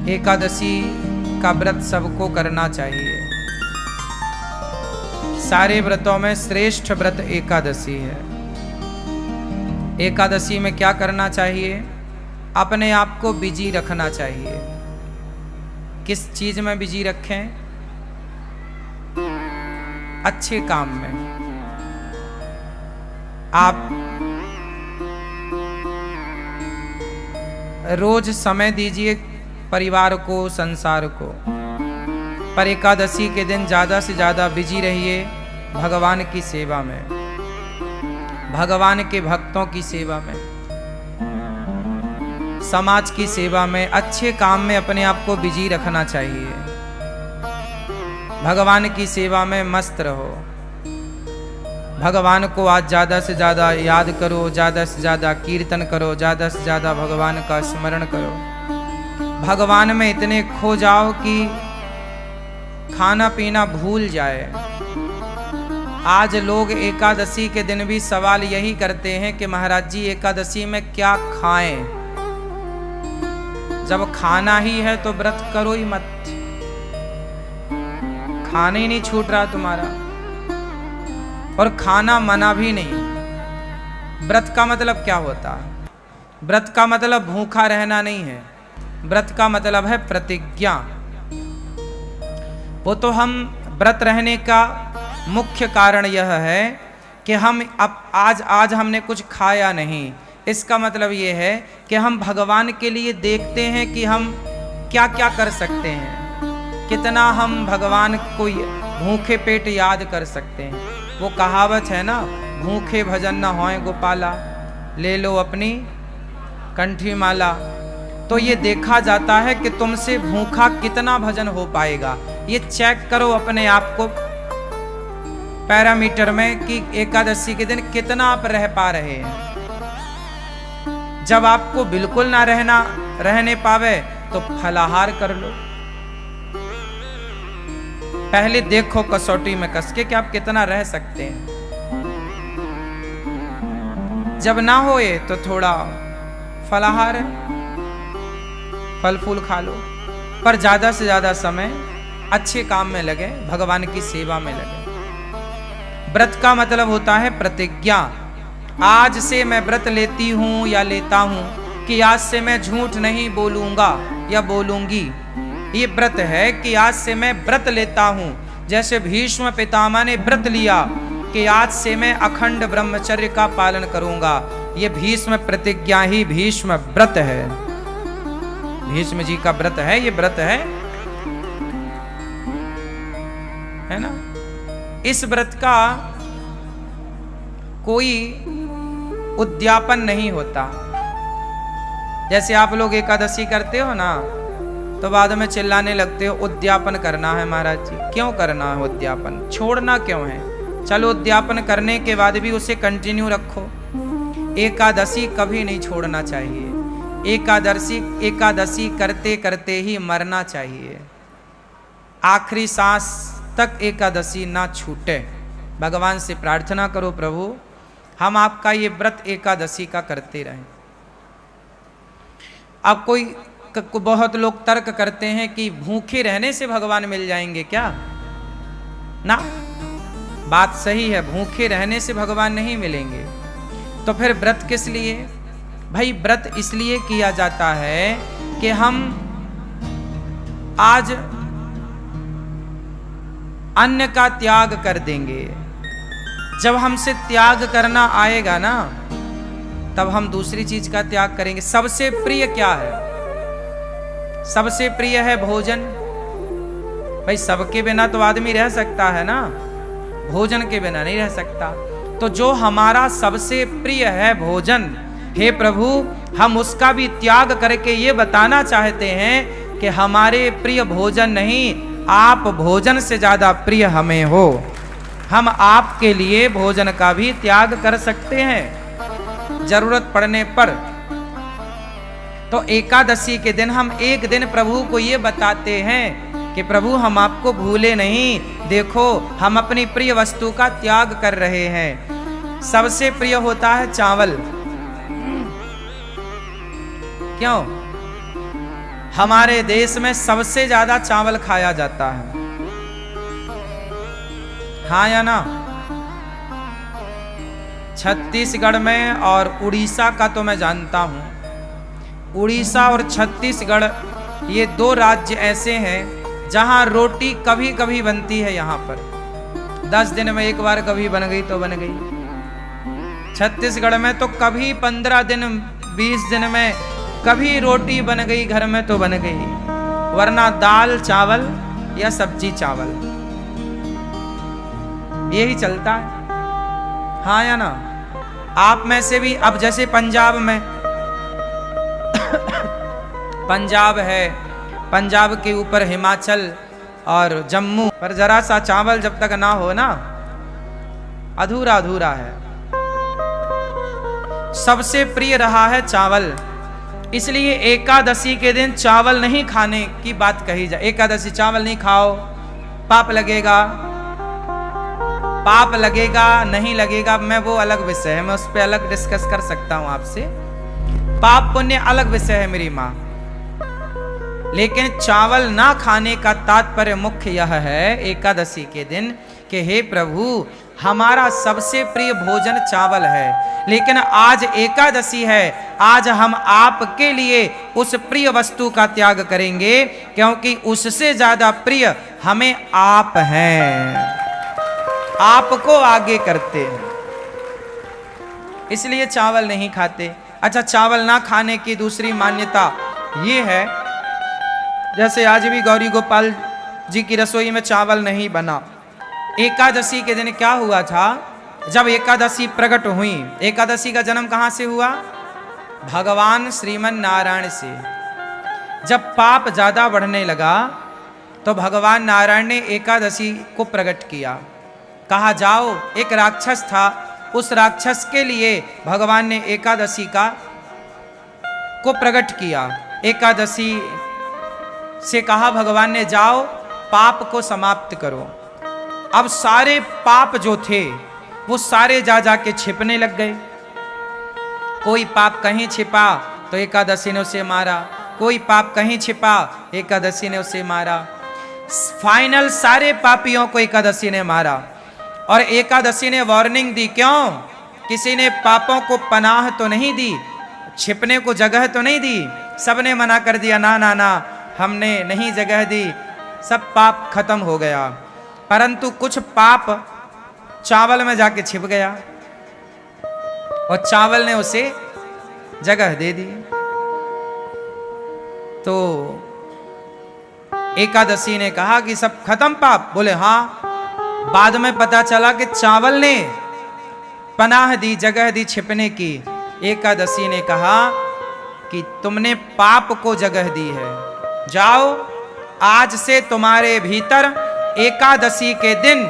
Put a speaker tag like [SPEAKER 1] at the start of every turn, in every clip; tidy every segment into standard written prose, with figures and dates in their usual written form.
[SPEAKER 1] एकादशी का व्रत सबको करना चाहिए। सारे व्रतों में श्रेष्ठ व्रत एकादशी है। एकादशी में क्या करना चाहिए? अपने आप को बिजी रखना चाहिए। किस चीज में बिजी रखें? अच्छे काम में। आप रोज समय दीजिए परिवार को, संसार को, पर एकादशी के दिन ज्यादा से ज्यादा बिजी रहिए भगवान की सेवा में, भगवान के भक्तों की सेवा में, समाज की सेवा में, अच्छे काम में अपने आप को बिजी रखना चाहिए। भगवान की सेवा में मस्त रहो। भगवान को आज ज्यादा से ज्यादा याद करो, ज्यादा से ज्यादा कीर्तन करो, ज्यादा से ज्यादा भगवान का स्मरण करो। भगवान में इतने खो जाओ कि खाना पीना भूल जाए। आज लोग एकादशी के दिन भी सवाल यही करते हैं कि महाराज जी एकादशी में क्या खाएं? जब खाना ही है तो व्रत करो ही मत। खाना ही नहीं छूट रहा तुम्हारा, और खाना मना भी नहीं। व्रत का मतलब क्या होता है? व्रत का मतलब भूखा रहना नहीं है। व्रत का मतलब है प्रतिज्ञा। वो तो हम व्रत रहने का मुख्य कारण यह है कि हम अब आज हमने कुछ खाया नहीं। इसका मतलब ये है कि हम भगवान के लिए देखते हैं कि हम क्या क्या कर सकते हैं, कितना हम भगवान को भूखे पेट याद कर सकते हैं। वो कहावत है ना, भूखे भजन न होए गोपाला, ले लो अपनी कंठी माला। तो ये देखा जाता है कि तुमसे भूखा कितना भजन हो पाएगा। ये चेक करो अपने आप को पैरामीटर में कि एकादशी के दिन कितना आप रह पा रहे हैं। जब आपको बिल्कुल ना रहने पावे तो फलाहार कर लो। पहले देखो कसौटी में कस के कि आप कितना रह सकते हैं। जब ना होए तो थोड़ा फलाहार है, फल फूल खा लो, पर ज्यादा से ज्यादा समय अच्छे काम में लगे, भगवान की सेवा में लगे। व्रत का मतलब होता है प्रतिज्ञा। आज से मैं व्रत लेती हूं या लेता हूं कि आज से मैं झूठ नहीं बोलूंगा या बोलूंगी। ये व्रत है कि आज से मैं व्रत लेता हूं। जैसे भीष्म पितामह ने व्रत लिया कि आज से मैं अखंड ब्रह्मचर्य का पालन करूंगा। ये भीष्म प्रतिज्ञा ही भीष्म व्रत है। भीष्म जी का व्रत है, ये व्रत है ना। इस व्रत का कोई उद्यापन नहीं होता। जैसे आप लोग एकादशी करते हो ना, तो बाद में चिल्लाने लगते हो उद्यापन करना है महाराज जी। क्यों करना है उद्यापन? छोड़ना क्यों है? चलो उद्यापन करने के बाद भी उसे कंटिन्यू रखो। एकादशी कभी नहीं छोड़ना चाहिए। एकादशी करते करते ही मरना चाहिए। आखिरी सांस तक एकादशी ना छूटे। भगवान से प्रार्थना करो, प्रभु हम आपका ये व्रत एकादशी का करते रहें। अब बहुत लोग तर्क करते हैं कि भूखे रहने से भगवान मिल जाएंगे क्या? ना, बात सही है, भूखे रहने से भगवान नहीं मिलेंगे। तो फिर व्रत किस लिए? भाई व्रत इसलिए किया जाता है कि हम आज अन्न का त्याग कर देंगे। जब हमसे त्याग करना आएगा ना, तब हम दूसरी चीज का त्याग करेंगे। सबसे प्रिय क्या है? सबसे प्रिय है भोजन। भाई सबके बिना तो आदमी रह सकता है ना, भोजन के बिना नहीं रह सकता। तो जो हमारा सबसे प्रिय है भोजन, हे प्रभु हम उसका भी त्याग करके ये बताना चाहते हैं कि हमारे प्रिय भोजन नहीं, आप भोजन से ज्यादा प्रिय हमें हो। हम आपके लिए भोजन का भी त्याग कर सकते हैं जरूरत पड़ने पर। तो एकादशी के दिन हम एक दिन प्रभु को ये बताते हैं कि प्रभु हम आपको भूले नहीं, देखो हम अपनी प्रिय वस्तु का त्याग कर रहे हैं। सबसे प्रिय होता है चावल। क्यों? हमारे देश में सबसे ज्यादा चावल खाया जाता है, हाँ या ना? छत्तीसगढ़ में और उड़ीसा का तो मैं जानता हूं, उड़ीसा और छत्तीसगढ़ ये दो राज्य ऐसे हैं जहां रोटी कभी कभी बनती है। यहां पर 10 दिन में एक बार कभी बन गई तो बन गई। छत्तीसगढ़ में तो कभी 15 दिन 20 दिन में कभी रोटी बन गई घर में तो बन गई, वरना दाल चावल या सब्जी चावल यही चलता है, हाँ या ना? आप में से भी अब जैसे पंजाब में पंजाब है, पंजाब के ऊपर हिमाचल और जम्मू, पर जरा सा चावल जब तक ना हो ना अधूरा अधूरा है। सबसे प्रिय रहा है चावल, इसलिए एकादशी के दिन चावल नहीं खाने की बात कही जाए। एकादशी चावल नहीं खाओ, पाप लगेगा, पाप लगेगा नहीं लगेगा मैं वो अलग विषय है, मैं उस पर अलग डिस्कस कर सकता हूं आपसे। पाप पुण्य अलग विषय है मेरी माँ, लेकिन चावल ना खाने का तात्पर्य मुख्य यह है एकादशी के दिन कि हे प्रभु हमारा सबसे प्रिय भोजन चावल है, लेकिन आज एकादशी है, आज हम आपके लिए उस प्रिय वस्तु का त्याग करेंगे क्योंकि उससे ज्यादा प्रिय हमें आप हैं, आपको आगे करते हैं, इसलिए चावल नहीं खाते। अच्छा, चावल ना खाने की दूसरी मान्यता ये है, जैसे आज भी गौरी गोपाल जी की रसोई में चावल नहीं बना। एकादशी के दिन क्या हुआ था, जब एकादशी प्रकट हुई, एकादशी का जन्म कहां से हुआ? भगवान श्रीमन नारायण से। जब पाप ज्यादा बढ़ने लगा तो भगवान नारायण ने एकादशी को प्रकट किया। कहा जाओ, एक राक्षस था, उस राक्षस के लिए भगवान ने एकादशी को प्रकट किया। एकादशी से कहा भगवान ने जाओ पाप को समाप्त करो। अब सारे पाप जो थे वो सारे जा जाके छिपने लग गए। कोई पाप कहीं छिपा तो एकादशी ने उसे मारा, कोई पाप कहीं छिपा एकादशी ने उसे मारा। फाइनल सारे पापियों को एकादशी ने मारा और एकादशी ने वार्निंग दी, क्यों? किसी ने पापों को पनाह तो नहीं दी, छिपने को जगह तो नहीं दी, सबने मना कर दिया, ना ना ना हमने नहीं जगह दी, सब पाप खत्म हो गया। परंतु कुछ पाप चावल में जाके छिप गया और चावल ने उसे जगह दे दी। तो एकादशी ने कहा कि सब खत्म पाप? बोले हाँ। बाद में पता चला कि चावल ने पनाह दी, जगह दी छिपने की। एकादशी ने कहा कि तुमने पाप को जगह दी है, जाओ आज से तुम्हारे भीतर एकादशी के दिन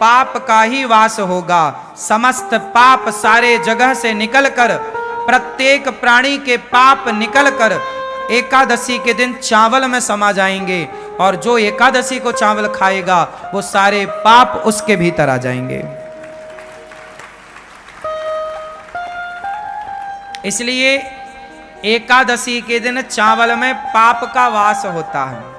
[SPEAKER 1] पाप का ही वास होगा। समस्त पाप सारे जगह से निकलकर, प्रत्येक प्राणी के पाप निकलकर एकादशी के दिन चावल में समा जाएंगे और जो एकादशी को चावल खाएगा वो सारे पाप उसके भीतर आ जाएंगे। इसलिए एकादशी के दिन चावल में पाप का वास होता है।